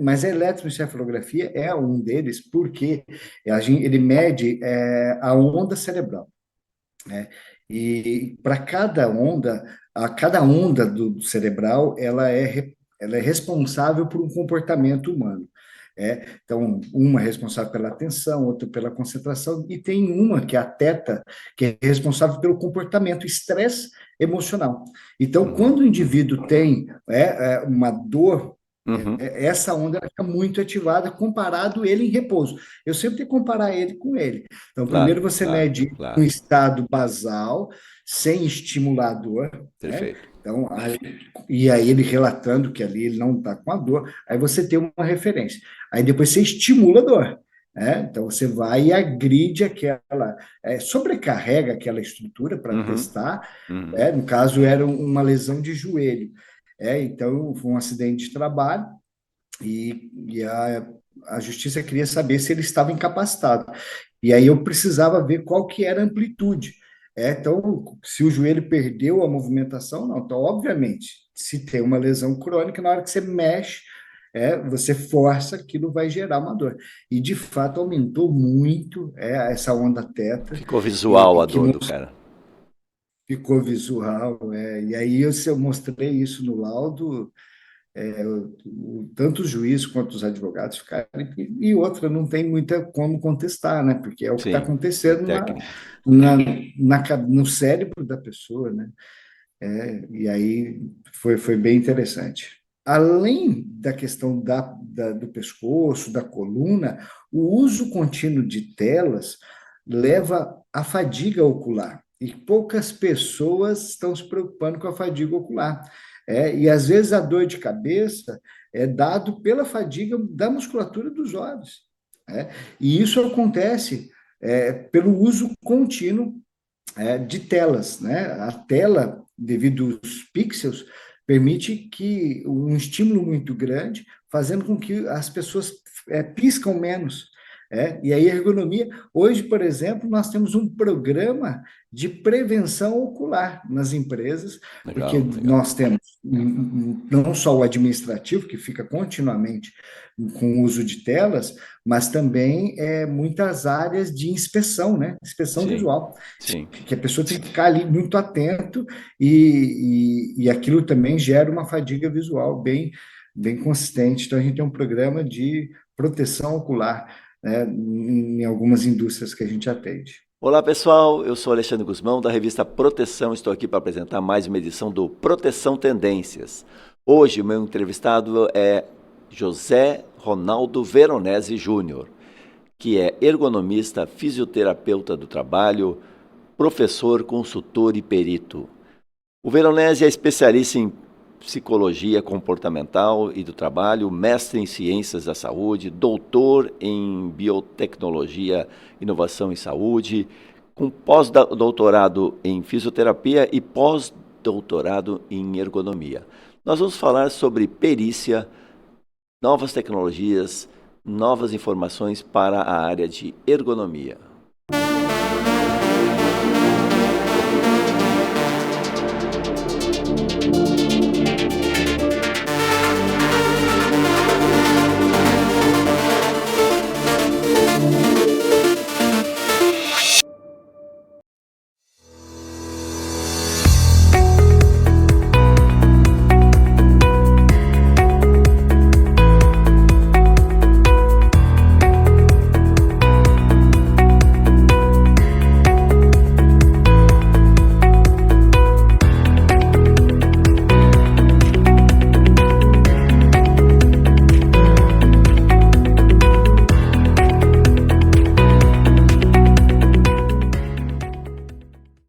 mas a eletroencefalografia é um deles, porque ele mede a onda cerebral, né? E para cada onda do cerebral, ela é responsável por um comportamento humano. Então, uma é responsável pela atenção, outra pela concentração, e tem uma, que é a teta, que é responsável pelo comportamento, estresse emocional. Então, Uhum, quando o indivíduo tem uma dor, uhum. essa onda ela fica muito ativada comparado ele em repouso. Eu sempre tenho que comparar ele com ele. Então, Claro, primeiro você claro, mede um claro. estado basal, sem estimulador, né? Perfeito. Então, e aí ele relatando que ali ele não está com a dor, aí você tem uma referência. Aí depois você estimula a dor, né? Então você vai e agride sobrecarrega aquela estrutura para Uhum, testar, uhum. no caso era uma lesão de joelho. Então foi um acidente de trabalho e a justiça queria saber se ele estava incapacitado. E aí eu precisava ver qual que era a amplitude. Então, se o joelho perdeu a movimentação, não. Então, obviamente, se tem uma lesão crônica, na hora que você mexe, você força, aquilo vai gerar uma dor. E, de fato, aumentou muito essa onda teta, Ficou visual e a que dor do cara. ficou visual. E aí eu mostrei isso no laudo, tanto o juiz quanto os advogados ficaram, e outra, não tem muita como contestar, né? Porque é o que está Sim, é acontecendo técnico. na, no cérebro da pessoa, né? E aí foi bem interessante. Além da questão do pescoço, da coluna, o uso contínuo de telas leva à fadiga ocular. E poucas pessoas estão se preocupando com a fadiga ocular. E às vezes a dor de cabeça é dado pela fadiga da musculatura dos olhos. E isso acontece pelo uso contínuo de telas, né? A tela, devido aos pixels, permite que um estímulo muito grande, fazendo com que as pessoas piscam menos. E aí a ergonomia, hoje, por exemplo, nós temos um programa de prevenção ocular nas empresas, porque Legal, legal. nós temos não só o administrativo, que fica continuamente com o uso de telas, mas também muitas áreas de inspeção, né? Inspeção Sim, visual, sim. que a pessoa tem que ficar ali muito atento e aquilo também gera uma fadiga visual bem consistente. Então, a gente tem um programa de proteção ocular, né, em algumas indústrias que a gente atende. Olá pessoal, eu sou Alexandre Guzmão da revista Proteção. Estou aqui para apresentar mais uma edição do Proteção Tendências. Hoje o meu entrevistado é José Ronaldo Veronese Júnior, que é ergonomista, fisioterapeuta do trabalho, professor, consultor e perito. O Veronese é especialista em psicologia comportamental e do trabalho, mestre em ciências da saúde, doutor em biotecnologia, inovação em saúde, com pós-doutorado em fisioterapia e pós-doutorado em ergonomia. Nós vamos falar sobre perícia, novas tecnologias, novas informações para a área de ergonomia.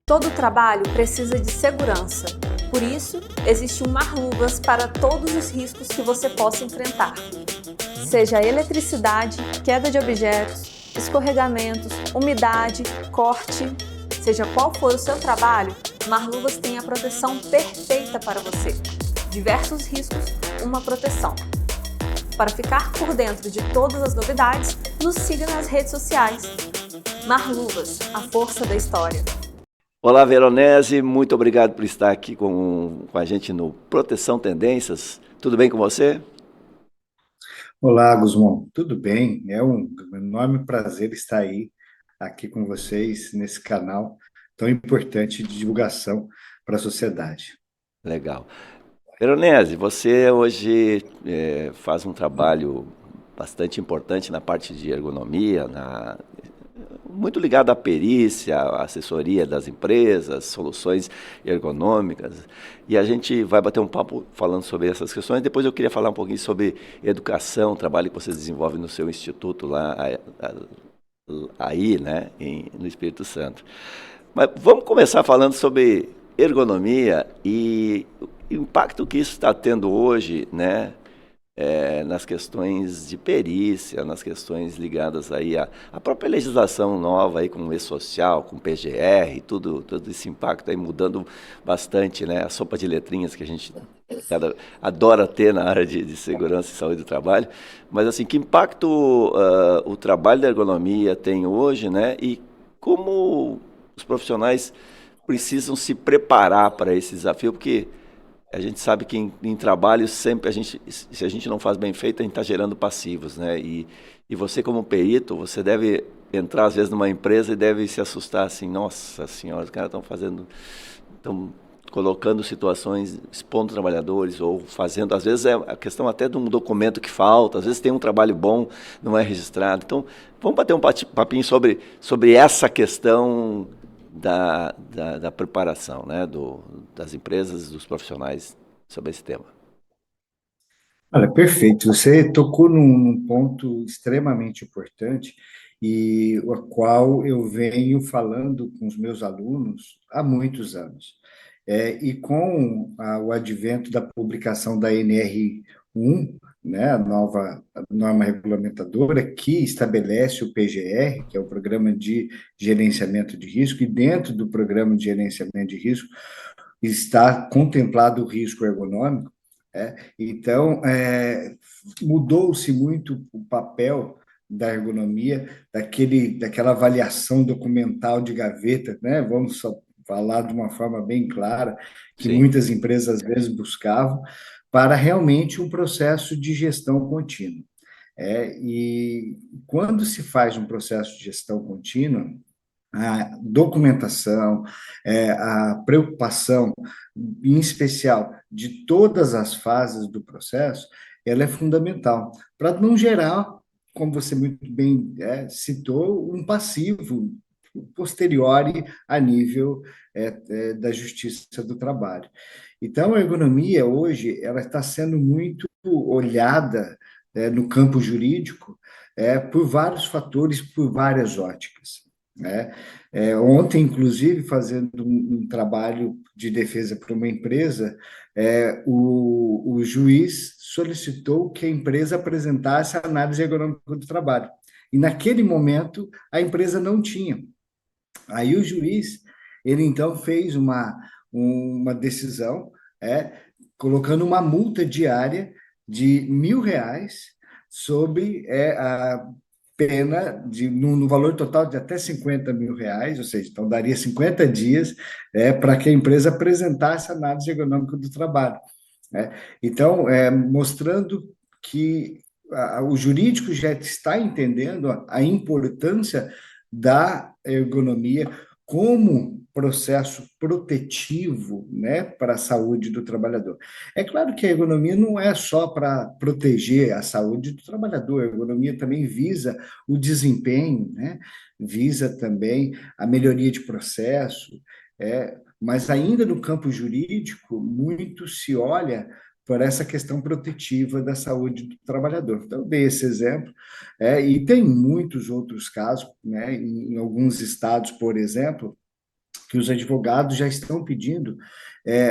Todo trabalho precisa de segurança. Por isso, existe um Marluvas para todos os riscos que você possa enfrentar. Seja eletricidade, queda de objetos, escorregamentos, umidade, corte, seja qual for o seu trabalho, Marluvas tem a proteção perfeita para você. Diversos riscos, uma proteção. Para ficar por dentro de todas as novidades, nos siga nas redes sociais. Marluvas, a força da história. Olá, Veronese, muito obrigado por estar aqui com a gente no Proteção Tendências. Tudo bem com você? Olá, Guzmão. Tudo bem? É um enorme prazer estar aqui com vocês nesse canal tão importante de divulgação para a sociedade. Legal. Veronese, você hoje faz um trabalho bastante importante na parte de ergonomia, muito ligado à perícia, à assessoria das empresas, soluções ergonômicas. E a gente vai bater um papo falando sobre essas questões. Depois eu queria falar um pouquinho sobre educação, o trabalho que vocês desenvolvem no seu instituto lá, aí, né, no Espírito Santo. Mas vamos começar falando sobre ergonomia e o impacto que isso está tendo hoje, né, nas questões de perícia, nas questões ligadas aí à própria legislação nova aí com o E-Social, com o PGR, todo esse impacto aí mudando bastante, né, a sopa de letrinhas que a gente adora ter na área de segurança e saúde do trabalho. Mas assim, que impacto o trabalho da ergonomia tem hoje, né, e como os profissionais precisam se preparar para esse desafio, porque a gente sabe que em trabalho sempre se a gente não faz bem feito, a gente está gerando passivos, né? E você como perito, você deve entrar às vezes numa empresa e deve se assustar assim, nossa senhora, os caras estão colocando situações, expondo trabalhadores ou fazendo, às vezes é a questão até de um documento que falta, às vezes tem um trabalho bom, não é registrado. Então, vamos bater um papinho sobre essa questão da preparação, né, das empresas, dos profissionais sobre esse tema. Olha, perfeito. Você tocou num ponto extremamente importante e o qual eu venho falando com os meus alunos há muitos anos. E com o advento da publicação da NR1, né, a nova norma regulamentadora que estabelece o PGR, que é o Programa de Gerenciamento de Risco, e dentro do Programa de Gerenciamento de Risco está contemplado o risco ergonômico. Então, mudou-se muito o papel da ergonomia, daquela avaliação documental de gaveta, né? Vamos só falar de uma forma bem clara, que Sim, muitas empresas às vezes buscavam, para realmente um processo de gestão contínua. E quando se faz um processo de gestão contínua, a documentação, a preocupação, em especial, de todas as fases do processo, ela é fundamental, para não gerar, como você muito bem citou, um passivo posteriori a nível da justiça do trabalho. Então, a ergonomia hoje ela está sendo muito olhada no campo jurídico por vários fatores, por várias óticas, né? Ontem, inclusive, fazendo um trabalho de defesa para uma empresa, o juiz solicitou que a empresa apresentasse a análise ergonômica do trabalho. E naquele momento, a empresa não tinha. Aí o juiz, ele então fez uma decisão, colocando uma multa diária de R$ 1.000 sobre a pena no valor total de até R$ 50.000, ou seja, então daria 50 dias para que a empresa apresentasse a análise ergonômica do trabalho. Então, mostrando que o jurídico já está entendendo a importância da ergonomia como processo protetivo, né, para a saúde do trabalhador. É claro que a ergonomia não é só para proteger a saúde do trabalhador, a ergonomia também visa o desempenho, né, visa também a melhoria de processo, mas ainda no campo jurídico, muito se olha por essa questão protetiva da saúde do trabalhador. Então, eu dei esse exemplo, e tem muitos outros casos, né, em alguns estados, por exemplo, que os advogados já estão pedindo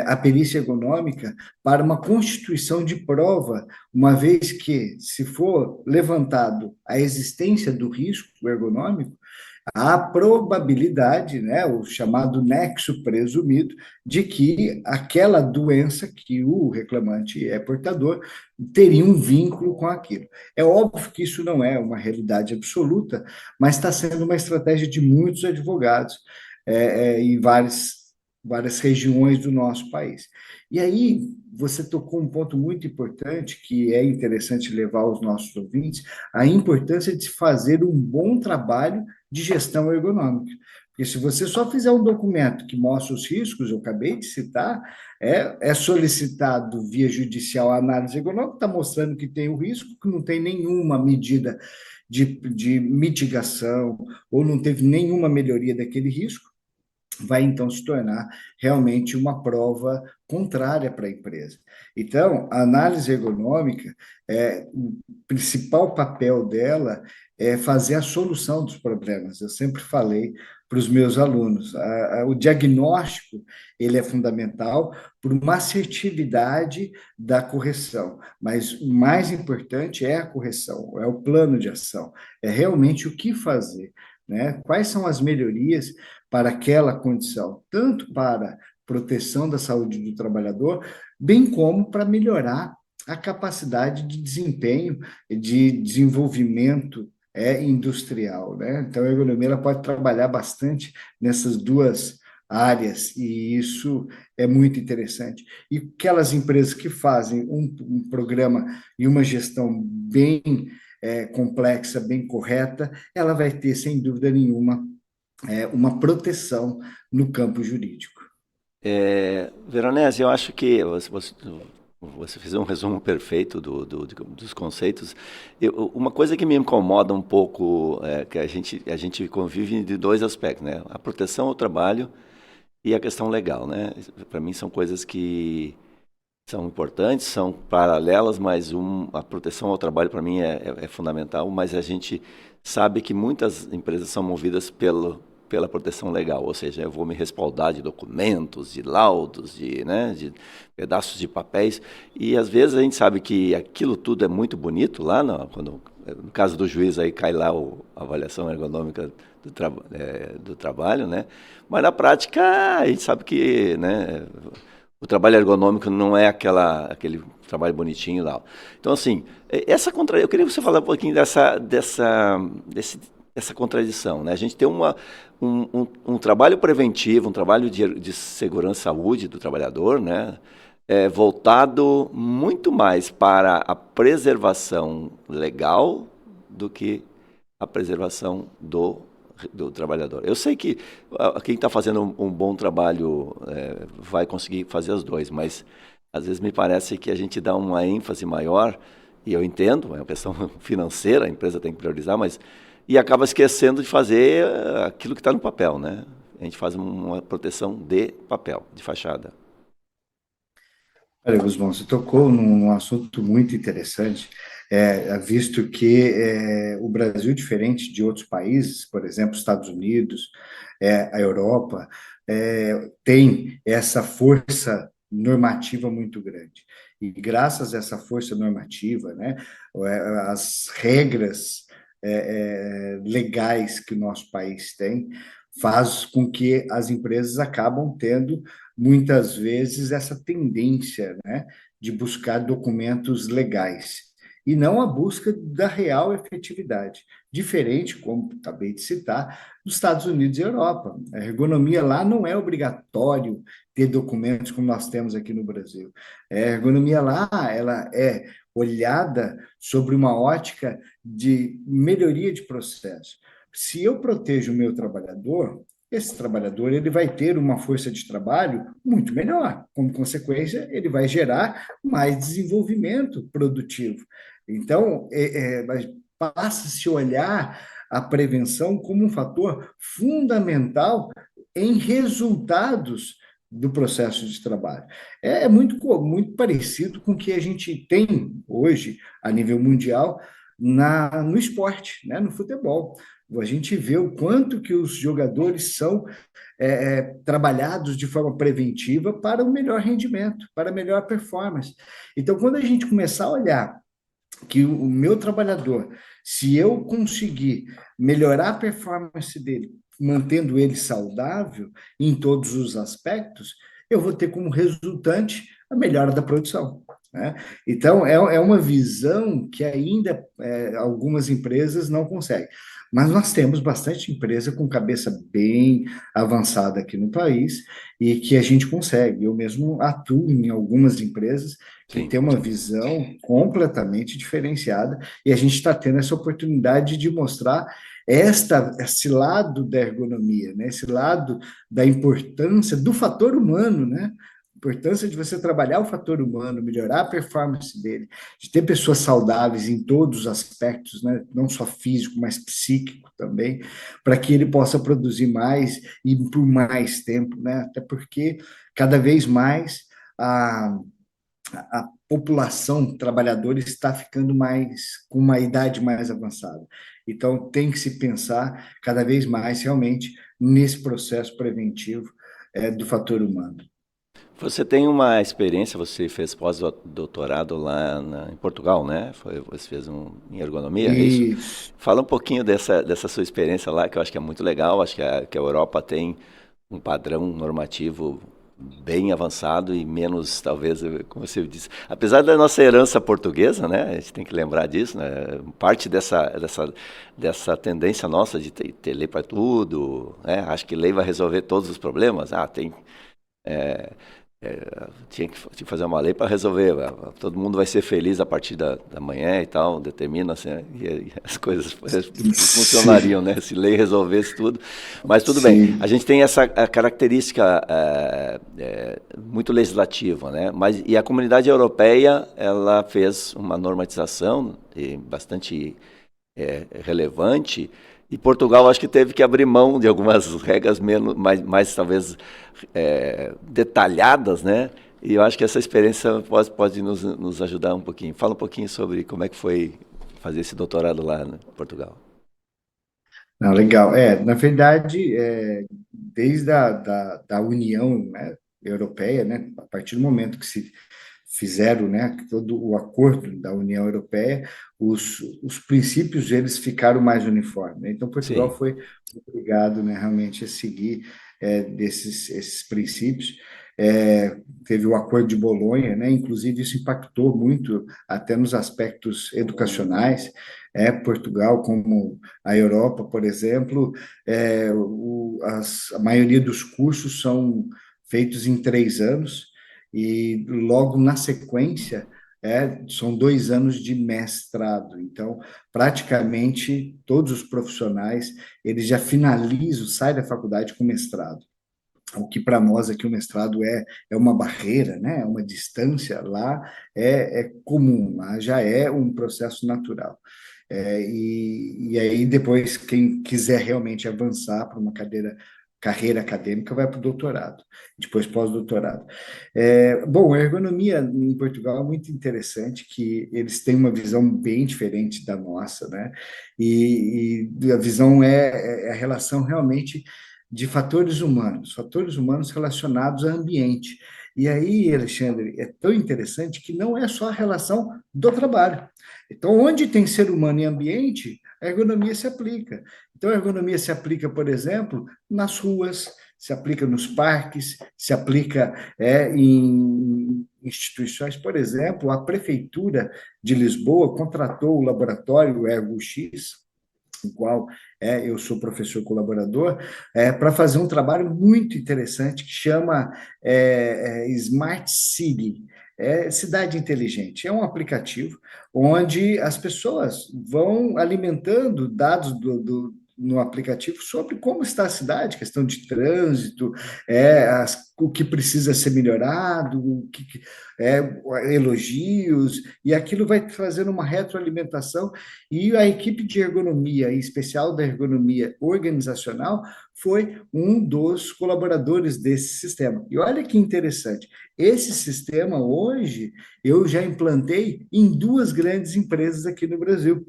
a perícia ergonômica para uma constituição de prova, uma vez que, se for levantado a existência do risco ergonômico, há probabilidade, né, o chamado nexo presumido, de que aquela doença que o reclamante é portador teria um vínculo com aquilo. É óbvio que isso não é uma realidade absoluta, mas está sendo uma estratégia de muitos advogados em vários várias regiões do nosso país. E aí, você tocou um ponto muito importante, que é interessante levar aos nossos ouvintes, a importância de se fazer um bom trabalho de gestão ergonômica. Porque se você só fizer um documento que mostra os riscos, eu acabei de citar, é solicitado via judicial a análise ergonômica, está mostrando que tem o risco, que não tem nenhuma medida de mitigação, ou não teve nenhuma melhoria daquele risco, vai então se tornar realmente uma prova contrária para a empresa. Então, a análise ergonômica, o principal papel dela é fazer a solução dos problemas. Eu sempre falei para os meus alunos, o diagnóstico ele é fundamental por uma assertividade da correção, mas o mais importante é a correção, é o plano de ação, é realmente o que fazer, né? Quais são as melhorias para aquela condição, tanto para proteção da saúde do trabalhador, bem como para melhorar a capacidade de desempenho, de desenvolvimento industrial, né? Então, a ergonomia ela pode trabalhar bastante nessas duas áreas, e isso é muito interessante. E aquelas empresas que fazem um programa e uma gestão bem complexa, bem correta, ela vai ter, sem dúvida nenhuma, uma proteção no campo jurídico. Veronese, eu acho que você fez um resumo perfeito dos conceitos. Uma coisa que me incomoda um pouco é que a gente convive de dois aspectos, né? A proteção ao trabalho e a questão legal, né? Para mim são coisas que são importantes, são paralelas, mas a proteção ao trabalho para mim é fundamental, mas a gente sabe que muitas empresas são movidas pela proteção legal, ou seja, eu vou me respaldar de documentos, de laudos, né, de pedaços de papéis, e às vezes a gente sabe que aquilo tudo é muito bonito lá, quando, no caso do juiz aí cai lá a avaliação ergonômica do trabalho, né, mas na prática a gente sabe que, né, o trabalho ergonômico não é aquele trabalho bonitinho lá. Então, assim, eu queria que você falasse um pouquinho dessa contradição, né? A gente tem um trabalho preventivo, um trabalho de segurança e saúde do trabalhador, né? Voltado muito mais para a preservação legal do que a preservação do trabalhador. Eu sei que quem está fazendo um bom trabalho vai conseguir fazer os dois, mas às vezes me parece que a gente dá uma ênfase maior, e eu entendo, é uma questão financeira, a empresa tem que priorizar, mas e acaba esquecendo de fazer aquilo que está no papel, né? A gente faz uma proteção de papel, de fachada. Olha, Guzmão, você tocou num assunto muito interessante, visto que o Brasil, diferente de outros países, por exemplo, Estados Unidos, a Europa, tem essa força normativa muito grande. E graças a essa força normativa, né, as regras legais que o nosso país tem, faz com que as empresas acabam tendo, muitas vezes, essa tendência, né, de buscar documentos legais, e não a busca da real efetividade, diferente, como acabei de citar, dos Estados Unidos e Europa. A ergonomia lá não é obrigatório ter documentos como nós temos aqui no Brasil. A ergonomia lá, ela é olhada sobre uma ótica de melhoria de processo. Se eu protejo o meu trabalhador, esse trabalhador ele vai ter uma força de trabalho muito melhor. Como consequência, ele vai gerar mais desenvolvimento produtivo. Então, passa-se a olhar a prevenção como um fator fundamental em resultados do processo de trabalho. É muito parecido com o que a gente tem hoje, a nível mundial, no esporte, né, no futebol. A gente vê o quanto que os jogadores são trabalhados de forma preventiva para o melhor rendimento, para a melhor performance. Então, quando a gente começar a olhar que o meu trabalhador, se eu conseguir melhorar a performance dele, mantendo ele saudável em todos os aspectos, eu vou ter como resultante a melhora da produção. né? Então, é uma visão que ainda algumas empresas não conseguem. Mas nós temos bastante empresa com cabeça bem avançada aqui no país e que a gente consegue. Eu mesmo atuo em algumas empresas que Sim. têm uma visão completamente diferenciada e a gente está tendo essa oportunidade de mostrar esse lado da ergonomia, né? Esse lado da importância do fator humano, né? Importância de você trabalhar o fator humano, melhorar a performance dele, de ter pessoas saudáveis em todos os aspectos, né? Não só físico, mas psíquico também, para que ele possa produzir mais e por mais tempo, né? Até porque cada vez mais a, a população trabalhadora está ficando mais com uma idade mais avançada. Então tem que se pensar cada vez mais realmente nesse processo preventivo do fator humano. Você tem uma experiência, você fez pós-doutorado lá em Portugal, né? Você fez em ergonomia, é isso? Isso. Fala um pouquinho dessa sua experiência lá, que eu acho que é muito legal. Acho que a Europa tem um padrão normativo bem avançado e menos, talvez, como você disse. Apesar da nossa herança portuguesa, né? A gente tem que lembrar disso, né? Parte dessa tendência nossa de ter lei para tudo, né? Acho que lei vai resolver todos os problemas. Tinha que fazer uma lei para resolver. Todo mundo vai ser feliz a partir da manhã e tal, determina assim, e as coisas funcionariam, né? Se lei resolvesse tudo. Mas tudo bem, a Sim. gente tem essa característica muito legislativa, né? E a comunidade europeia, ela fez uma normatização bastante relevante. E Portugal acho que teve que abrir mão de algumas regras mais talvez detalhadas, né? E eu acho que essa experiência pode nos ajudar um pouquinho. Fala um pouquinho sobre como é que foi fazer esse doutorado lá em Portugal. Não, legal. Na verdade, desde da União, né, Europeia, né, a partir do momento que se fizeram, né, todo o acordo da União Europeia, os princípios eles ficaram mais uniformes, né? Então, Portugal Sim, foi obrigado, né, realmente a seguir esses princípios. Teve o Acordo de Bolonha, né? Inclusive isso impactou muito até nos aspectos educacionais. Portugal, como a Europa, por exemplo, a maioria dos cursos são feitos em 3 anos e logo na sequência são 2 anos de mestrado. Então, praticamente todos os profissionais eles já finalizam, saem da faculdade com mestrado. O que para nós aqui o mestrado é uma barreira, né? É uma distância, lá é comum, lá já é um processo natural. E aí depois quem quiser realmente avançar para uma carreira acadêmica vai para o doutorado, depois pós-doutorado. Bom, a ergonomia em Portugal é muito interessante, que eles têm uma visão bem diferente da nossa, né? E a visão é a relação realmente de fatores humanos relacionados ao ambiente. E aí, Alexandre, é tão interessante que não é só a relação do trabalho. Então, onde tem ser humano e ambiente, a ergonomia se aplica. Então, a ergonomia se aplica, por exemplo, nas ruas, se aplica nos parques, se aplica em instituições. Por exemplo, a Prefeitura de Lisboa contratou o laboratório ErgoX, no qual eu sou professor colaborador, para fazer um trabalho muito interessante que chama Smart City, Cidade Inteligente. É um aplicativo onde as pessoas vão alimentando dados no aplicativo sobre como está a cidade, questão de trânsito, o que precisa ser melhorado, elogios, e aquilo vai fazendo uma retroalimentação, e a equipe de ergonomia, em especial da ergonomia organizacional, foi um dos colaboradores desse sistema. E olha que interessante, esse sistema hoje eu já implantei em 2 grandes empresas aqui no Brasil.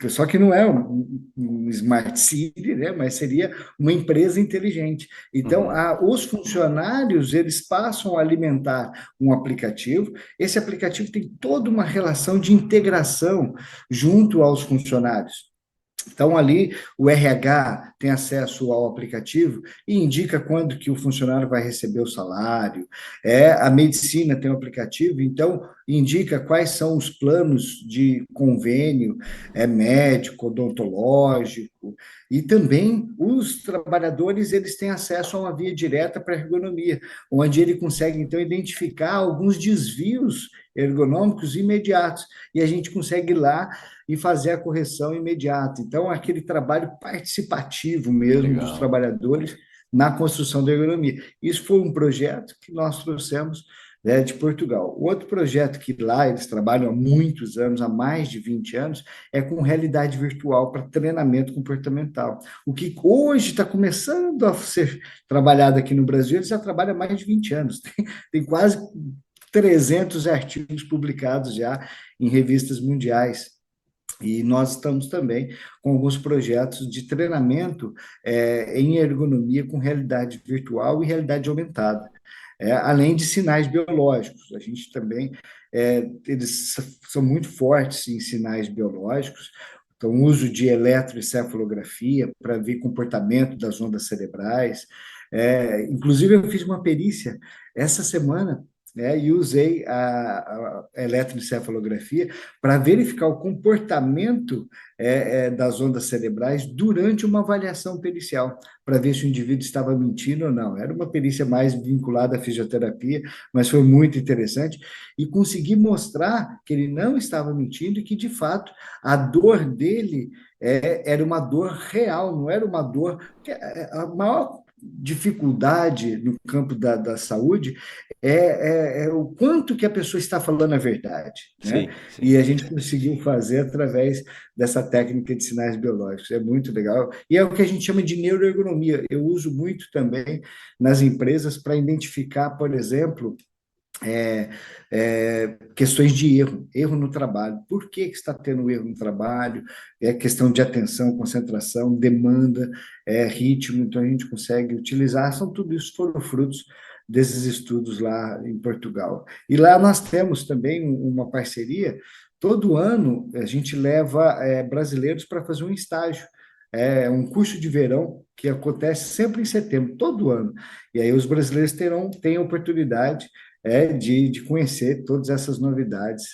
Só que não é um smart city, né? Mas seria uma empresa inteligente. Então, uhum, os funcionários eles passam a alimentar um aplicativo. Esse aplicativo tem toda uma relação de integração junto aos funcionários. Então, ali, o RH tem acesso ao aplicativo e indica quando que o funcionário vai receber o salário. A medicina tem um aplicativo, então indica quais são os planos de convênio, médico, odontológico, e também os trabalhadores, eles têm acesso a uma via direta para a ergonomia, onde ele consegue, então, identificar alguns desvios ergonômicos imediatos, e a gente consegue ir lá e fazer a correção imediata. Então, aquele trabalho participativo mesmo dos Legal. trabalhadores na construção da ergonomia. Isso foi um projeto que nós trouxemos, né, de Portugal. Outro projeto que lá eles trabalham há muitos anos, há mais de 20 anos, é com realidade virtual para treinamento comportamental. O que hoje está começando a ser trabalhado aqui no Brasil, eles já trabalham há mais de 20 anos. Tem quase 300 artigos publicados já em revistas mundiais. E nós estamos também com alguns projetos de treinamento em ergonomia com realidade virtual e realidade aumentada, além de sinais biológicos. A gente também, eles são muito fortes em sinais biológicos, então, o uso de eletroencefalografia para ver comportamento das ondas cerebrais. Inclusive, eu fiz uma perícia essa semana, e usei a eletroencefalografia para verificar o comportamento das ondas cerebrais durante uma avaliação pericial, para ver se o indivíduo estava mentindo ou não. Era uma perícia mais vinculada à fisioterapia, mas foi muito interessante, e consegui mostrar que ele não estava mentindo e que, de fato, a dor dele era uma dor real, não era uma dor. A maior dificuldade no campo da saúde é o quanto que a pessoa está falando a verdade, né? Sim, sim. E a gente conseguiu fazer através dessa técnica de sinais biológicos. É muito legal. E é o que a gente chama de neuroergonomia. Eu uso muito também nas empresas para identificar, por exemplo, questões de erro no trabalho. Por que está tendo erro no trabalho? É questão de atenção, concentração, demanda, ritmo. Então, a gente consegue utilizar. Tudo isso foram frutos desses estudos lá em Portugal. E lá nós temos também uma parceria. Todo ano, a gente leva brasileiros para fazer um estágio. É um curso de verão que acontece sempre em setembro, todo ano. E aí os brasileiros têm a oportunidade de conhecer todas essas novidades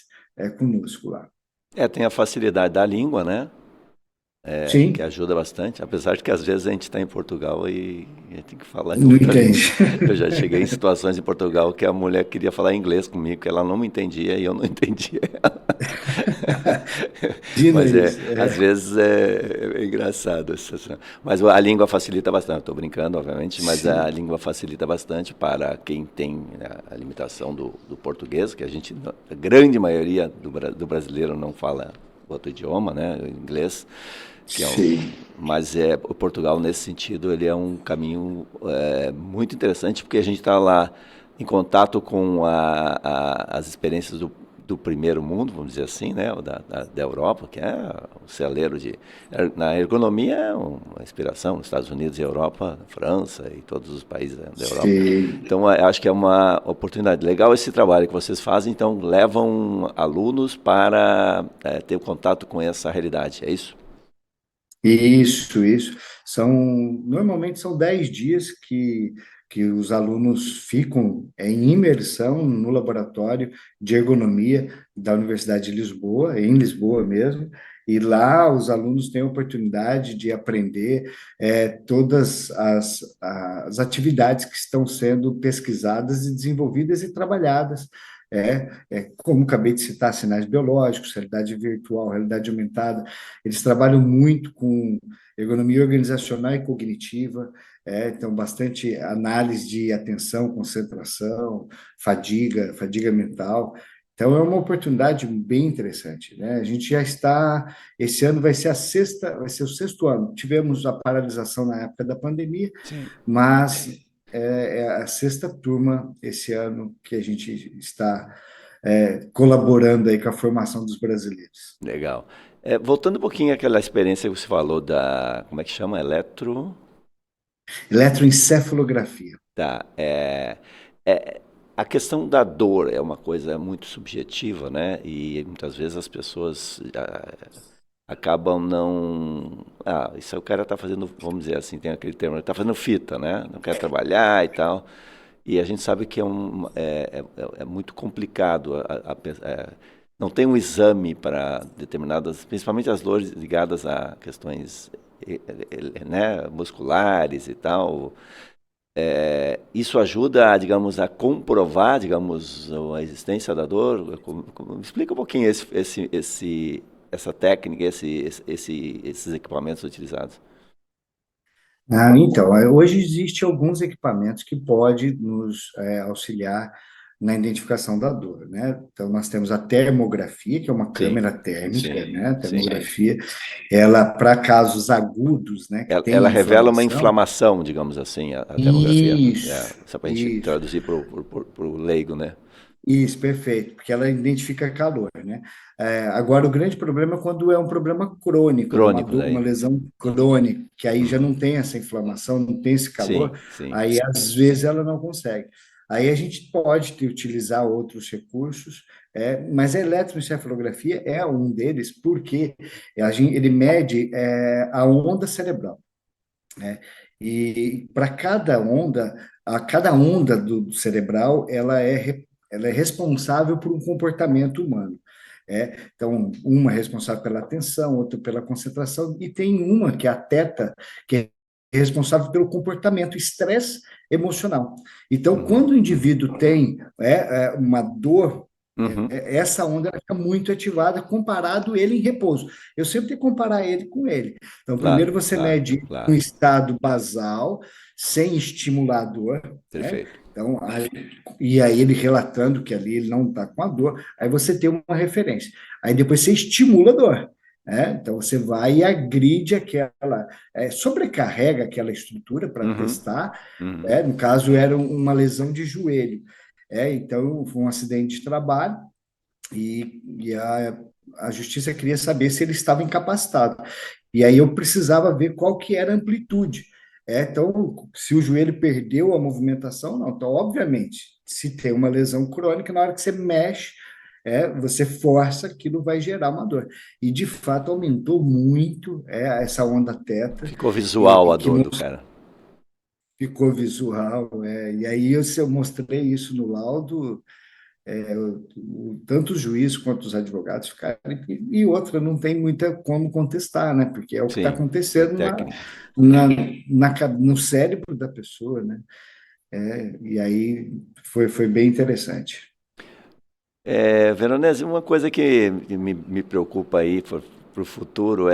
conosco lá. Tem a facilidade da língua, né? Que Sim, ajuda bastante, apesar de que às vezes a gente está em Portugal e a gente tem que falar em não outra língua. entende. Eu já cheguei em situações em Portugal que a mulher queria falar inglês comigo, que ela não me entendia e eu não entendia ela. Imagina Mas isso. às vezes é engraçado. Mas a língua facilita bastante. Estou brincando, obviamente, mas a Sim, língua facilita bastante para quem tem a limitação do português, que a grande maioria do brasileiro não fala outro idioma, né, o inglês, que é um, sim. mas o Portugal nesse sentido ele é um caminho muito interessante porque a gente está lá em contato com as experiências do primeiro mundo, vamos dizer assim, né, da Europa, que é o celeiro na ergonomia é uma inspiração nos Estados Unidos e Europa, França e todos os países da Europa. Sim. Então, acho que é uma oportunidade. Legal esse trabalho que vocês fazem, então levam alunos para ter contato com essa realidade, é isso? Isso. Normalmente são 10 dias que os alunos ficam em imersão no laboratório de ergonomia da Universidade de Lisboa, em Lisboa mesmo, e lá os alunos têm a oportunidade de aprender todas as atividades que estão sendo pesquisadas e desenvolvidas e trabalhadas. Como acabei de citar, sinais biológicos, realidade virtual, realidade aumentada, eles trabalham muito com ergonomia organizacional e cognitiva, então bastante análise de atenção, concentração, fadiga mental. Então é uma oportunidade bem interessante, né? A gente já está, esse ano vai ser o sexto ano. Tivemos a paralisação na época da pandemia, Sim. mas é a sexta turma esse ano que a gente está colaborando aí com a formação dos brasileiros. Legal. Voltando um pouquinho àquela experiência que você falou como é que chama? Eletroencefalografia. Tá. É, a questão da dor é uma coisa muito subjetiva, né? E muitas vezes as pessoas acabam não. Ah, isso aí o cara está fazendo, vamos dizer assim, tem aquele termo, está fazendo fita, né? Não quer trabalhar e tal. E a gente sabe que é muito complicado. Não tem um exame para determinadas, principalmente as dores ligadas a questões né, musculares e tal. Isso ajuda, digamos, a comprovar, digamos, a existência da dor. Explica um pouquinho essa técnica, esses equipamentos utilizados. Então, hoje existem alguns equipamentos que podem nos auxiliar na identificação da dor, né? Então, nós temos a termografia, que é uma Sim, câmera térmica, sim, né? A sim. termografia, ela, para casos agudos, né, que Ela tem revela uma inflamação. inflamação, digamos assim, a termografia. Isso, Só para a gente isso. traduzir para o leigo, né? Isso, perfeito, porque ela identifica calor, né? Agora, o grande problema é quando é um problema crônico, né? Uma Crônico dor, uma daí. lesão crônica, que aí já Uhum. não tem essa inflamação, não tem esse Sim, calor, sim. aí às vezes ela não consegue. Aí a gente pode utilizar outros recursos, mas a eletroencefalografia é um deles, porque ele mede a onda cerebral, né? E para cada onda do cerebral, ela é responsável por um comportamento humano. Então, uma é responsável pela atenção, outra pela concentração, e tem uma que é a teta, que é responsável pelo comportamento, estresse emocional. Então, Uhum. quando o indivíduo tem uma dor, Uhum. essa onda ela fica muito ativada comparado ele em repouso. Eu sempre tenho que comparar ele com ele. Então, Claro, primeiro você claro, mede um claro. estado basal, sem estimulador, né? Perfeito. Então, e aí ele relatando que ali ele não está com a dor, aí você tem uma referência. Aí depois você estimula a dor, né? Então você vai e agride sobrecarrega aquela estrutura para Uhum. testar, Uhum. né? No caso era uma lesão de joelho. Então foi um acidente de trabalho e a justiça queria saber se ele estava incapacitado. E aí eu precisava ver qual que era a amplitude. Então, se o joelho perdeu a movimentação, não. Então, obviamente, se tem uma lesão crônica, na hora que você mexe, você força, aquilo vai gerar uma dor. E, de fato, aumentou muito essa onda teta, Ficou visual e a que dor do cara. ficou visual. E aí eu mostrei isso no laudo, tanto o juiz quanto os advogados ficaram, e outra, não tem muita como contestar, né? Porque é o que está Sim, é acontecendo técnica. na, no cérebro da pessoa, né? E aí foi bem interessante. Veronese, uma coisa que me preocupa aí para o futuro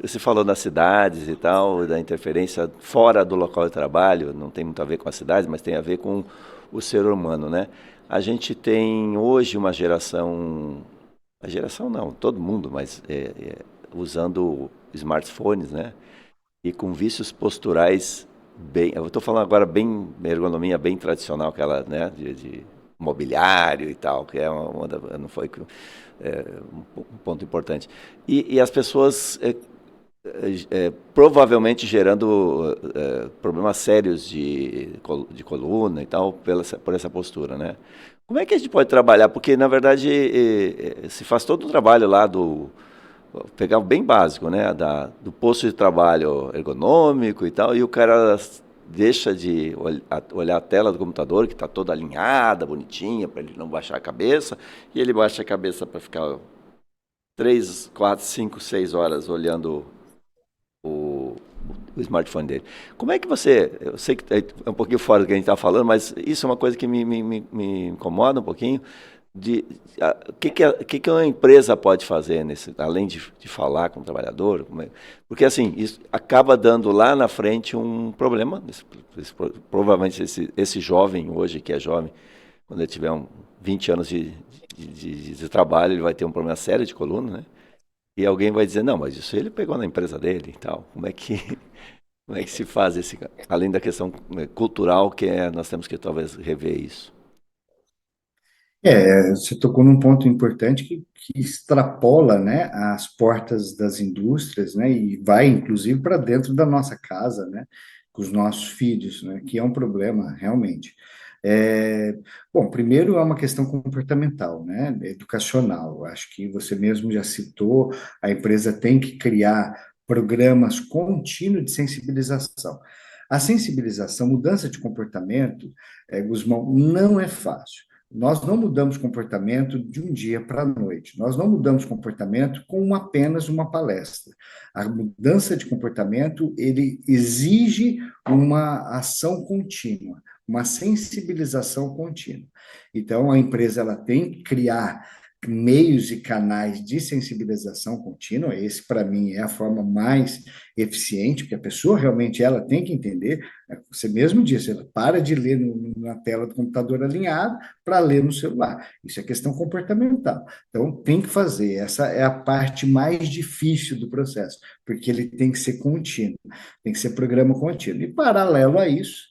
você falou das cidades e tal, da interferência fora do local de trabalho, não tem muito a ver com as cidades, mas tem a ver com o ser humano, né? A gente tem hoje uma geração, a geração não, todo mundo, mas usando smartphones, né? E com vícios posturais bem. Eu estou falando agora bem ergonomia bem tradicional, aquela, né, de mobiliário e tal, que é não foi um ponto importante. E as pessoas provavelmente gerando problemas sérios de coluna e tal por essa postura, né? Como é que a gente pode trabalhar? Porque, na verdade, se faz todo o trabalho lá pegar o bem básico, né, do posto de trabalho ergonômico e tal, e o cara deixa de olhar a tela do computador, que está toda alinhada, bonitinha, para ele não baixar a cabeça, e ele baixa a cabeça para ficar 3, 4, 5, 6 horas olhando o, o smartphone dele. Como é que eu sei que é um pouquinho fora do que a gente está falando, mas isso é uma coisa que me incomoda um pouquinho, o que uma empresa pode fazer além de falar com o trabalhador? Porque assim, isso acaba dando lá na frente um problema. Provavelmente esse jovem hoje, que é jovem, quando ele tiver 20 anos de trabalho, ele vai ter um problema sério de coluna, né? E alguém vai dizer, não, mas isso ele pegou na empresa dele e tal. Como é que se faz além da questão cultural, nós temos que talvez rever isso. Você tocou num ponto importante que extrapola, né, as portas das indústrias, né, e vai inclusive para dentro da nossa casa, né, com os nossos filhos, né, que é um problema realmente. Bom, primeiro é uma questão comportamental, né? Educacional. Acho que você mesmo já citou, a empresa tem que criar programas contínuos de sensibilização. A sensibilização, mudança de comportamento, Guzmão, não é fácil. Nós não mudamos comportamento de um dia para a noite. Nós não mudamos comportamento com apenas uma palestra. A mudança de comportamento, ele exige uma ação contínua, uma sensibilização contínua. Então, a empresa ela tem que criar meios e canais de sensibilização contínua. Esse, para mim, é a forma mais eficiente, porque a pessoa realmente ela tem que entender. Você mesmo disse, ela para de ler na tela do computador alinhado para ler no celular. Isso é questão comportamental. Então, tem que fazer. Essa é a parte mais difícil do processo, porque ele tem que ser contínuo, tem que ser programa contínuo. E, paralelo a isso,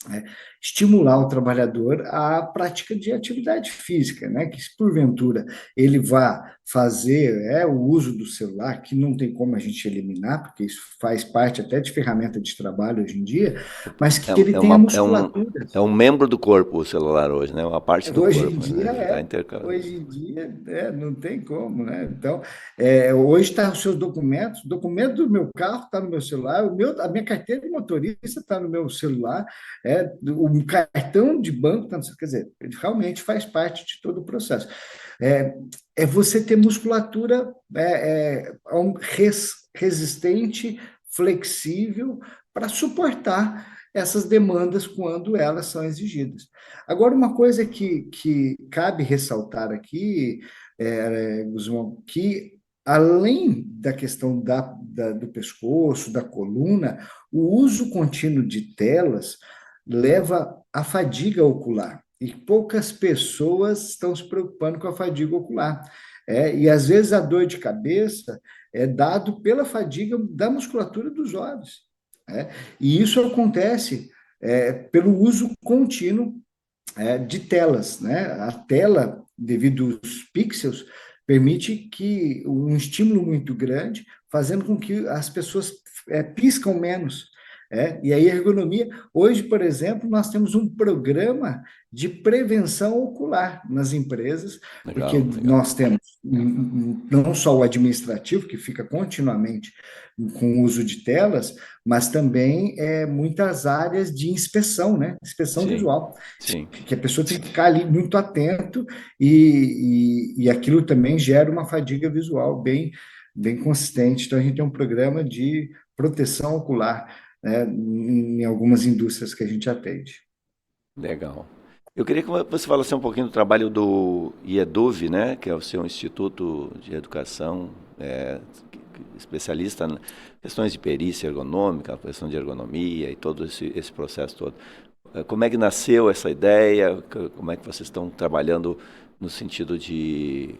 né, estimular o trabalhador à prática de atividade física, né? Que se porventura ele vá fazer o uso do celular, que não tem como a gente eliminar, porque isso faz parte até de ferramenta de trabalho hoje em dia, mas É, que ele é tenha uma, musculatura. é um membro do corpo o celular hoje, né? Uma parte do Hoje em corpo, né? dia Ele está intercalado. hoje em dia não tem como, né? Então, hoje está os seus documentos, o documento do meu carro está no meu celular, a minha carteira de motorista está no meu celular, o cartão de banco está no celular, quer dizer, ele realmente faz parte de todo o processo. É você ter musculatura resistente, flexível, para suportar essas demandas quando elas são exigidas. Agora, uma coisa que cabe ressaltar aqui, Guzmão, que além da questão do pescoço, da coluna, o uso contínuo de telas leva à fadiga ocular. E poucas pessoas estão se preocupando com a fadiga ocular. E às vezes a dor de cabeça é dado pela fadiga da musculatura dos olhos. E isso acontece pelo uso contínuo de telas, né? A tela, devido aos pixels, permite que um estímulo muito grande, fazendo com que as pessoas piscam menos. E aí a ergonomia, hoje, por exemplo, nós temos um programa de prevenção ocular nas empresas, porque Legal, legal. nós temos não só o administrativo, que fica continuamente com o uso de telas, mas também muitas áreas de inspeção, né? Inspeção Sim, visual, sim. que a pessoa tem que ficar ali muito atento e aquilo também gera uma fadiga visual bem consistente. Então, a gente tem um programa de proteção ocular, né, em algumas indústrias que a gente atende. Legal. Eu queria que você falasse um pouquinho do trabalho do IEDUV, né, que é o seu Instituto de Educação, especialista em questões de perícia ergonômica, questão de ergonomia e todo esse processo todo. Como é que nasceu essa ideia? Como é que vocês estão trabalhando no sentido de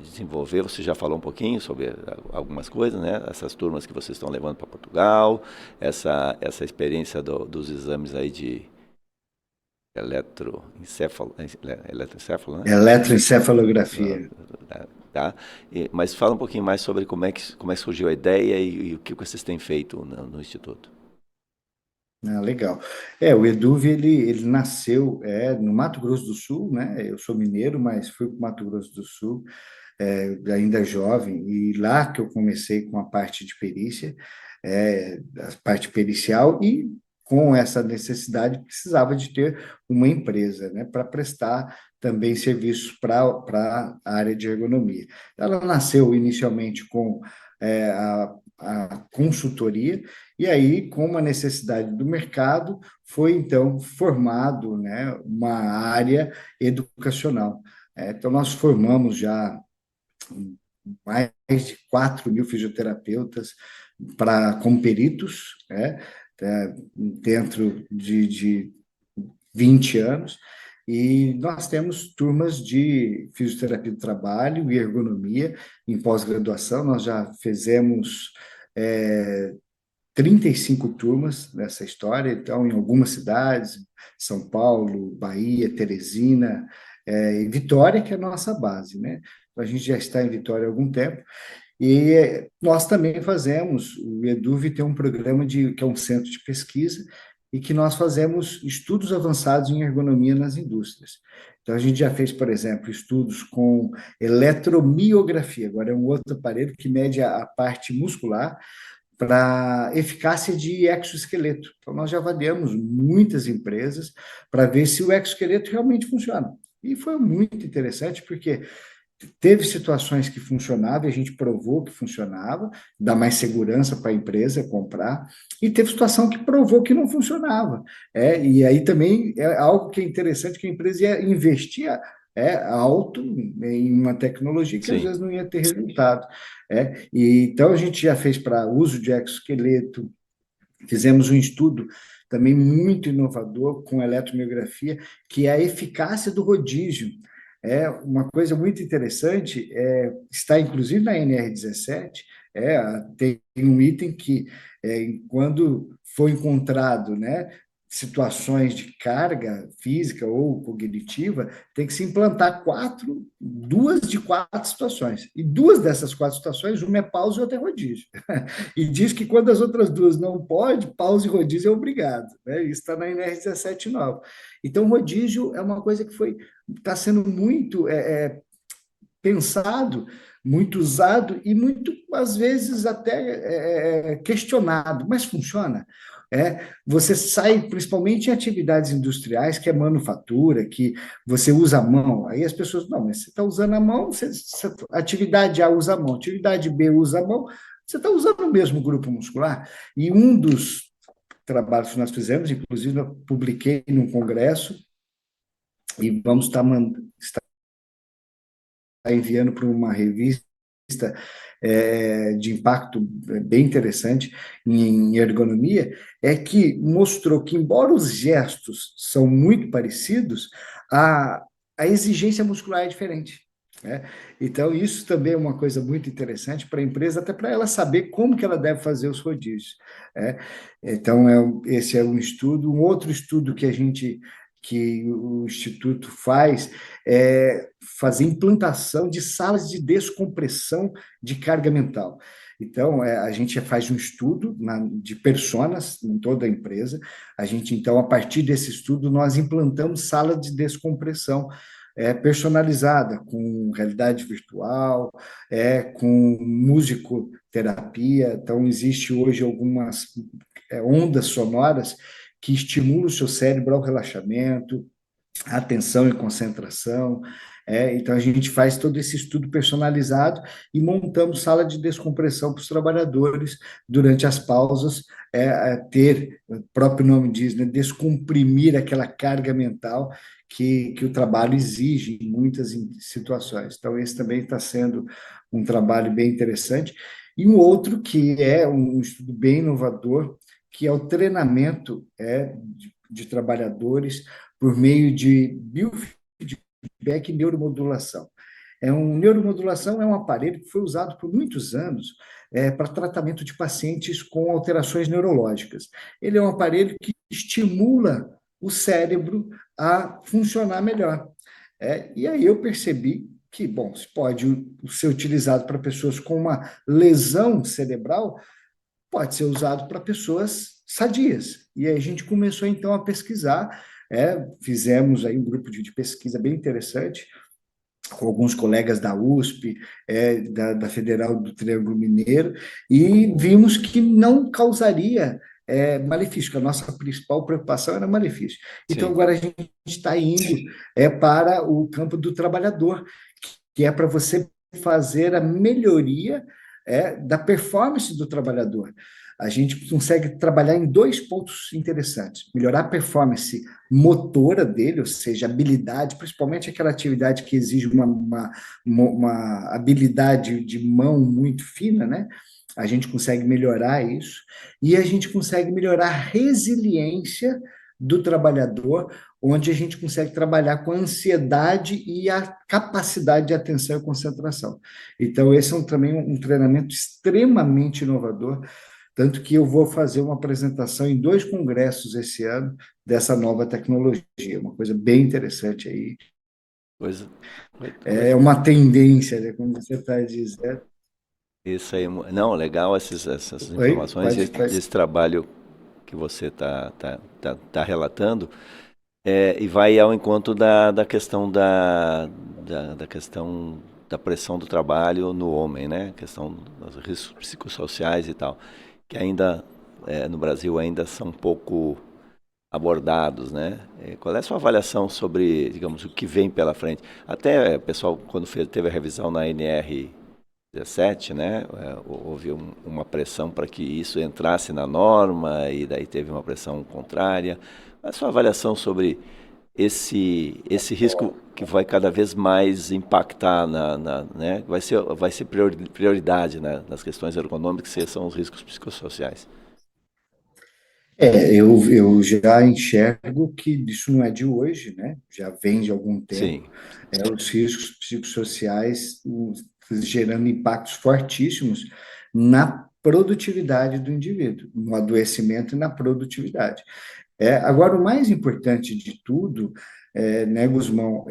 desenvolver? Você já falou um pouquinho sobre algumas coisas, né? Essas turmas que vocês estão levando para Portugal, essa experiência dos exames aí de eletroencefalo, né? Eletroencefalografia. Tá? Mas fala um pouquinho mais sobre como é que surgiu a ideia e o que vocês têm feito no Instituto. Ah, legal. O EDUV, ele nasceu no Mato Grosso do Sul, né? Eu sou mineiro, mas fui para o Mato Grosso do Sul, ainda jovem, e lá que eu comecei com a parte de perícia, a parte pericial, e com essa necessidade precisava de ter uma empresa, né, para prestar também serviços para a área de ergonomia. Ela nasceu inicialmente com a consultoria, e aí, com uma necessidade do mercado, foi então formado, né, uma área educacional. Então, nós formamos já mais de 4.000 fisioterapeutas como peritos, dentro de 20 anos, e nós temos turmas de fisioterapia do trabalho e ergonomia em pós-graduação. Nós já fizemos 35 turmas nessa história, então, em algumas cidades, São Paulo, Bahia, Teresina, e Vitória, que é a nossa base, né? A gente já está em Vitória há algum tempo, e nós também fazemos, o EDUV tem um programa que é um centro de pesquisa, e que nós fazemos estudos avançados em ergonomia nas indústrias. Então, a gente já fez, por exemplo, estudos com eletromiografia, agora é um outro aparelho que mede a parte muscular para eficácia de exoesqueleto. Então, nós já avaliamos muitas empresas para ver se o exoesqueleto realmente funciona. E foi muito interessante, porque teve situações que funcionava e a gente provou que funcionava, dá mais segurança para a empresa comprar, e teve situação que provou que não funcionava. E aí também é algo que é interessante, que a empresa ia investir alto em uma tecnologia que às Sim. vezes não ia ter resultado. E então a gente já fez para uso de exoesqueleto, fizemos um estudo também muito inovador com eletromiografia, que é a eficácia do rodízio. É uma coisa muito interessante, está inclusive na NR17, tem um item que, quando foi encontrado, né, situações de carga física ou cognitiva, tem que se implantar duas de quatro situações. E duas dessas quatro situações, uma é pausa e outra é rodízio. E diz que quando as outras duas não pode, pausa e rodízio é obrigado. Né? Isso está na NR17 nova. Então, rodízio é uma coisa que está sendo muito pensado, muito usado e muito, às vezes, até questionado. Mas funciona? Você sai principalmente em atividades industriais, que é manufatura, que você usa a mão. Aí as pessoas, não, mas você está usando a mão, atividade A usa a mão, atividade B usa a mão, você está usando o mesmo grupo muscular. E um dos trabalhos que nós fizemos, inclusive eu publiquei num congresso, e vamos estar enviando para uma revista de impacto bem interessante em ergonomia, é que mostrou que, embora os gestos são muito parecidos, a exigência muscular é diferente. Então, isso também é uma coisa muito interessante para a empresa, até para ela saber como que ela deve fazer os rodízios. Então, esse é um estudo. Um outro estudo que o Instituto faz fazer implantação de salas de descompressão de carga mental. Então, a gente faz um estudo de personas em toda a empresa. Então, a partir desse estudo, nós implantamos sala de descompressão personalizada, com realidade virtual, com musicoterapia. Então, existe hoje algumas ondas sonoras que estimulam o seu cérebro ao relaxamento, atenção e concentração. Então, a gente faz todo esse estudo personalizado e montamos sala de descompressão para os trabalhadores durante as pausas, ter, o próprio nome diz, né, descomprimir aquela carga mental que o trabalho exige em muitas situações. Então, esse também está sendo um trabalho bem interessante. E um outro que é um estudo bem inovador, que é o treinamento de trabalhadores por meio de biofeedback e neuromodulação. Neuromodulação é um aparelho que foi usado por muitos anos para tratamento de pacientes com alterações neurológicas. Ele é um aparelho que estimula o cérebro a funcionar melhor. E aí eu percebi que, bom, pode ser utilizado para pessoas com uma lesão cerebral, pode ser usado para pessoas sadias. E aí a gente começou, então, a pesquisar, fizemos aí um grupo de pesquisa bem interessante, com alguns colegas da USP, da Federal do Triângulo Mineiro, e vimos que não causaria malefício, que a nossa principal preocupação era malefício. Então, Sim. agora a gente está indo para o campo do trabalhador, que é para você fazer a melhoria da performance do trabalhador. A gente consegue trabalhar em dois pontos interessantes: melhorar a performance motora dele, ou seja, habilidade, principalmente aquela atividade que exige uma habilidade de mão muito fina, né? A gente consegue melhorar isso, e a gente consegue melhorar a resiliência do trabalhador, onde a gente consegue trabalhar com a ansiedade e a capacidade de atenção e concentração. Então, esse é também um treinamento extremamente inovador, tanto que eu vou fazer uma apresentação em 2 congressos esse ano dessa nova tecnologia, uma coisa bem interessante aí. É uma tendência, né, como você está dizendo. Isso aí, não, legal essas Oi, informações, esse trabalho que você tá relatando, e vai ao encontro da questão da questão da pressão do trabalho no homem, né? A questão dos riscos psicossociais e tal, que ainda no Brasil ainda são um pouco abordados, né? Qual é a sua avaliação sobre, digamos, o que vem pela frente? Até, pessoal, quando teve a revisão na NR 17, né? Houve uma pressão para que isso entrasse na norma e daí teve uma pressão contrária. Qual é a sua avaliação sobre esse risco que vai cada vez mais impactar né? Vai ser prioridade, né, nas questões ergonômicas, que são os riscos psicossociais. Eu já enxergo que isso não é de hoje, né? Já vem de algum tempo. Sim. Os riscos psicossociais gerando impactos fortíssimos na produtividade do indivíduo, no adoecimento e na produtividade. Agora, o mais importante de tudo, né, Guzmão,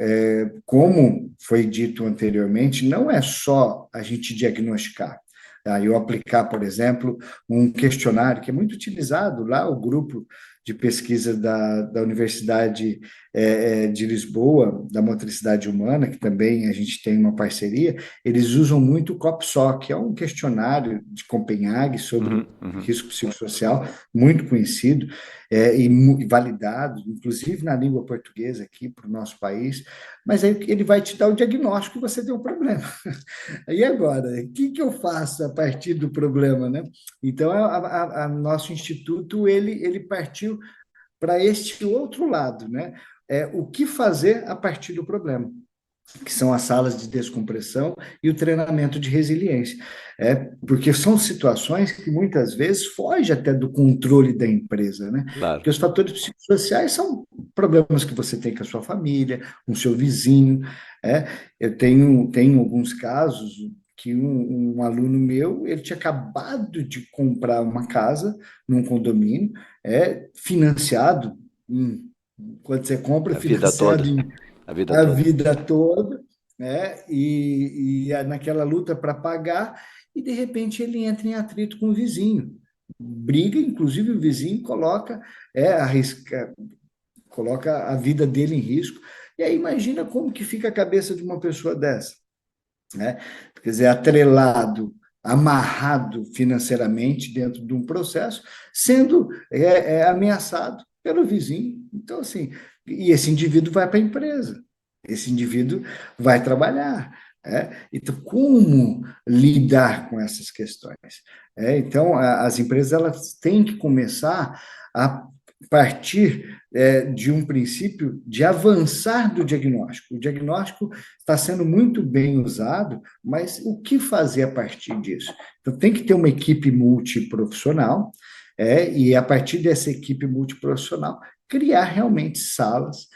como foi dito anteriormente, não é só a gente diagnosticar. Tá? Eu aplicar, por exemplo, um questionário que é muito utilizado lá, o grupo de pesquisa da Universidade de Lisboa, da Motricidade Humana, que também a gente tem uma parceria, eles usam muito o COPSOC, que é um questionário de Copenhague sobre Uhum, uhum. risco psicossocial, muito conhecido, e validado, inclusive na língua portuguesa aqui para o nosso país, mas aí ele vai te dar o diagnóstico que você tem um problema. E agora, o que eu faço a partir do problema, né? Então, nosso instituto, ele partiu para este outro lado, né? O que fazer a partir do problema, que são as salas de descompressão e o treinamento de resiliência. Porque são situações que muitas vezes fogem até do controle da empresa, né? Claro. Porque os fatores psicossociais são problemas que você tem com a sua família, com o seu vizinho. Eu tenho alguns casos que um aluno meu, ele tinha acabado de comprar uma casa num condomínio, financiado, quando você compra, A vida toda. financiado em A vida a toda. vida toda, né? E naquela luta para pagar, e de repente ele entra em atrito com o vizinho. Briga, inclusive o vizinho coloca a vida dele em risco. E aí imagina como que fica a cabeça de uma pessoa dessa, né? Quer dizer, atrelado, amarrado financeiramente dentro de um processo, sendo ameaçado pelo vizinho. Então, assim, e esse indivíduo vai para a empresa, esse indivíduo vai trabalhar. Então, como lidar com essas questões? Então, as empresas elas têm que começar a partir de um princípio de avançar do diagnóstico. O diagnóstico está sendo muito bem usado, mas o que fazer a partir disso? Então, tem que ter uma equipe multiprofissional, e a partir dessa equipe multiprofissional, criar realmente salas,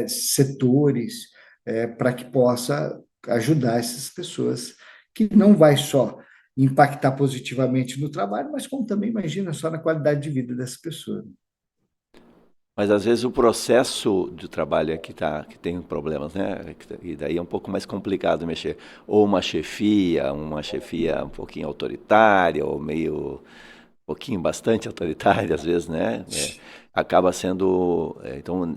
setores, para que possa ajudar essas pessoas, que não vai só impactar positivamente no trabalho, mas como também, imagina, só na qualidade de vida dessa pessoa. Mas às vezes o processo de trabalho é que tem problemas, né? E daí é um pouco mais complicado mexer. Ou uma chefia um pouquinho autoritária, ou meio, um pouquinho bastante autoritária às vezes, né? Acaba sendo, então,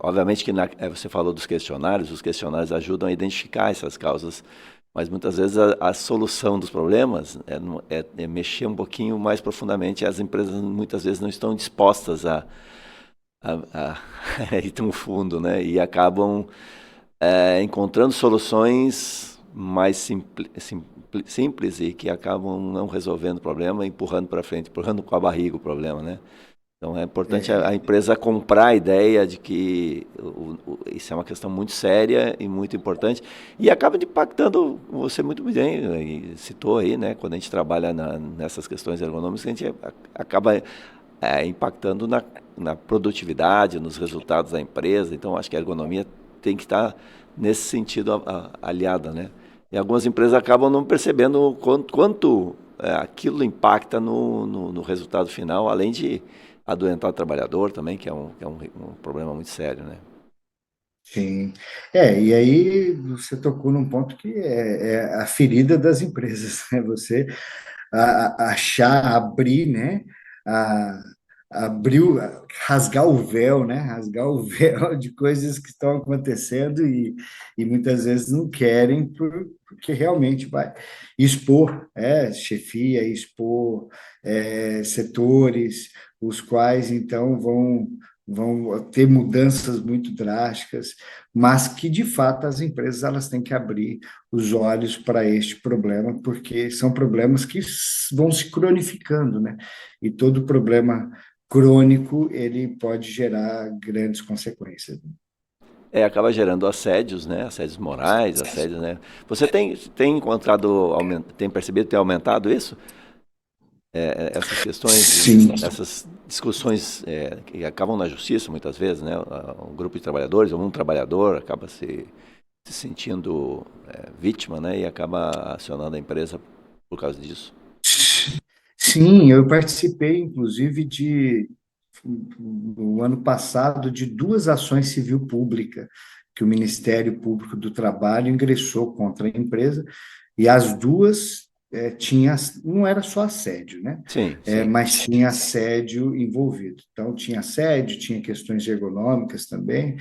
obviamente que você falou dos questionários, os questionários ajudam a identificar essas causas, mas muitas vezes a solução dos problemas é mexer um pouquinho mais profundamente. As empresas muitas vezes não estão dispostas a ir tão fundo, né? E acabam encontrando soluções mais simples e que acabam não resolvendo o problema, empurrando para frente, empurrando com a barriga o problema, né? Então é importante a empresa comprar a ideia de que isso é uma questão muito séria e muito importante e acaba impactando, você muito bem citou aí, né? Quando a gente trabalha nessas questões ergonômicas, a gente acaba impactando na produtividade, nos resultados da empresa. Então, acho que a ergonomia tem que estar nesse sentido aliada, né? E algumas empresas acabam não percebendo quanto aquilo impacta no resultado final, além de adoentar o trabalhador também, que é um problema muito sério, né? Sim. E aí você tocou num ponto que é a ferida das empresas, né? Você achar, abrir, né, a, abriu, rasgar o véu, né? Rasgar o véu de coisas que estão acontecendo e muitas vezes não querem porque realmente vai expor, chefia, expor setores, os quais então vão ter mudanças muito drásticas, mas que de fato as empresas elas têm que abrir os olhos para este problema, porque são problemas que vão se cronificando, né? E todo problema crônico, ele pode gerar grandes consequências. Acaba gerando assédios, né? Assédios morais, assédios, né? Você tem encontrado, tem percebido ter aumentado isso? Essas questões, Sim, essas discussões que acabam na justiça muitas vezes, né? Um grupo de trabalhadores ou um trabalhador acaba se sentindo vítima, né? E acaba acionando a empresa por causa disso. sim, eu participei, inclusive, no ano passado, de duas ações civil pública que o Ministério Público do Trabalho ingressou contra a empresa, e as duas não era só assédio, né? Sim, sim. Mas tinha assédio envolvido. Então, tinha assédio, tinha questões ergonômicas também,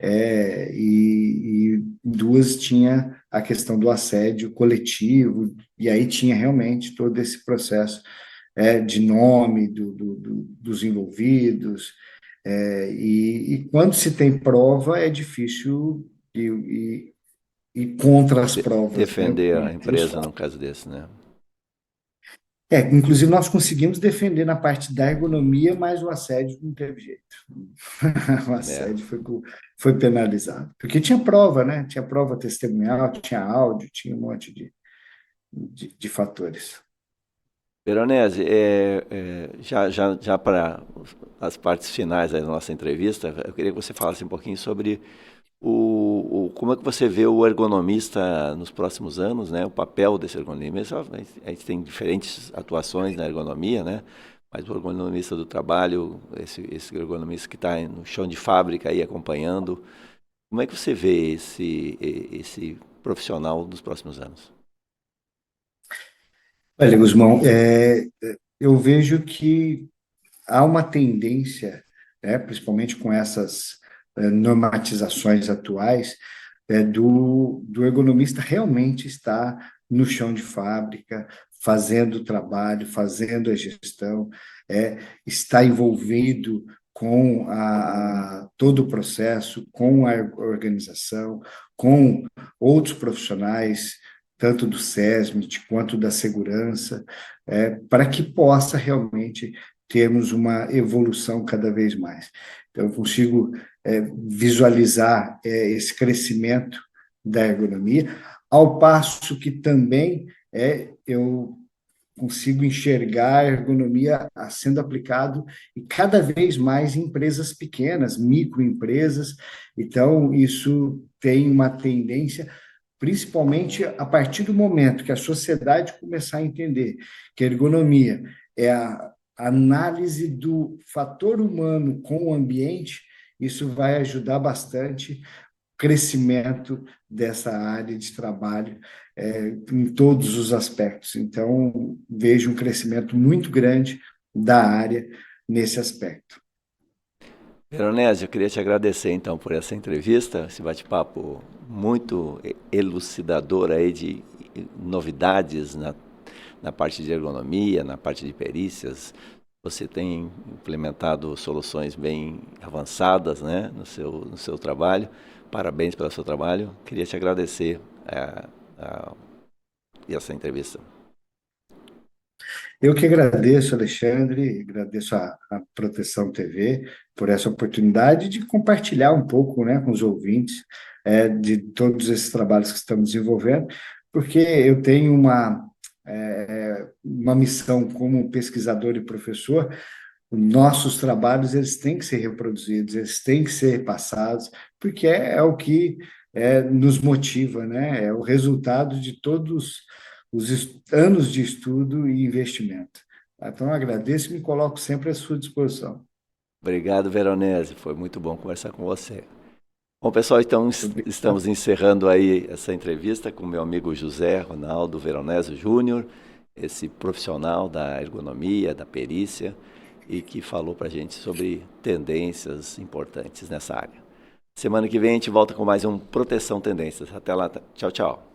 e duas tinha a questão do assédio coletivo, e aí tinha realmente todo esse processo de nome dos envolvidos, e quando se tem prova é difícil ir contra as provas, né? Defender a empresa num caso desse, né? Inclusive nós conseguimos defender na parte da ergonomia, mas o assédio não teve jeito. O É. assédio foi penalizado, porque tinha prova, né? Tinha prova testemunhal, tinha áudio, tinha um monte de fatores. Veronese, já para as partes finais da nossa entrevista, eu queria que você falasse um pouquinho sobre como é que você vê o ergonomista nos próximos anos, né? O papel desse ergonomista. A gente tem diferentes atuações na ergonomia, né? Mas o ergonomista do trabalho, esse ergonomista que está no chão de fábrica aí acompanhando, como é que você vê esse profissional dos próximos anos? Olha, Guzmão, eu vejo que há uma tendência, principalmente com essas normatizações atuais, do ergonomista realmente estar no chão de fábrica, fazendo o trabalho, fazendo a gestão, está envolvido com todo o processo, com a organização, com outros profissionais, tanto do SESMIT quanto da segurança, para que possa realmente termos uma evolução cada vez mais. Então, eu consigo visualizar esse crescimento da ergonomia, ao passo que também eu consigo enxergar a ergonomia sendo aplicado e cada vez mais em empresas pequenas, microempresas. Então, isso tem uma tendência, principalmente a partir do momento que a sociedade começar a entender que a ergonomia é a análise do fator humano com o ambiente, isso vai ajudar bastante o crescimento dessa área de trabalho em todos os aspectos. Então, vejo um crescimento muito grande da área nesse aspecto. Veronese, eu queria te agradecer então por essa entrevista, esse bate-papo muito elucidador aí de novidades na parte de ergonomia, na parte de perícias. Você tem implementado soluções bem avançadas, né, no seu trabalho. Parabéns pelo seu trabalho. Queria te agradecer essa entrevista. Eu que agradeço, Alexandre, agradeço a Proteção TV por essa oportunidade de compartilhar um pouco, né, com os ouvintes de todos esses trabalhos que estamos desenvolvendo, porque eu tenho uma missão como pesquisador e professor. Nossos trabalhos eles têm que ser reproduzidos, eles têm que ser passados, porque é o que nos motiva, né? É o resultado de todos os anos de estudo e investimento. Então, agradeço e me coloco sempre à sua disposição. Obrigado, Veronese. Foi muito bom conversar com você. Bom, pessoal, então estamos encerrando aí essa entrevista com meu amigo José Ronaldo Veronese Júnior, esse profissional da ergonomia, da perícia. e que falou para a gente sobre tendências importantes nessa área. Semana que vem a gente volta com mais um Proteção Tendências. Até lá, tchau, tchau.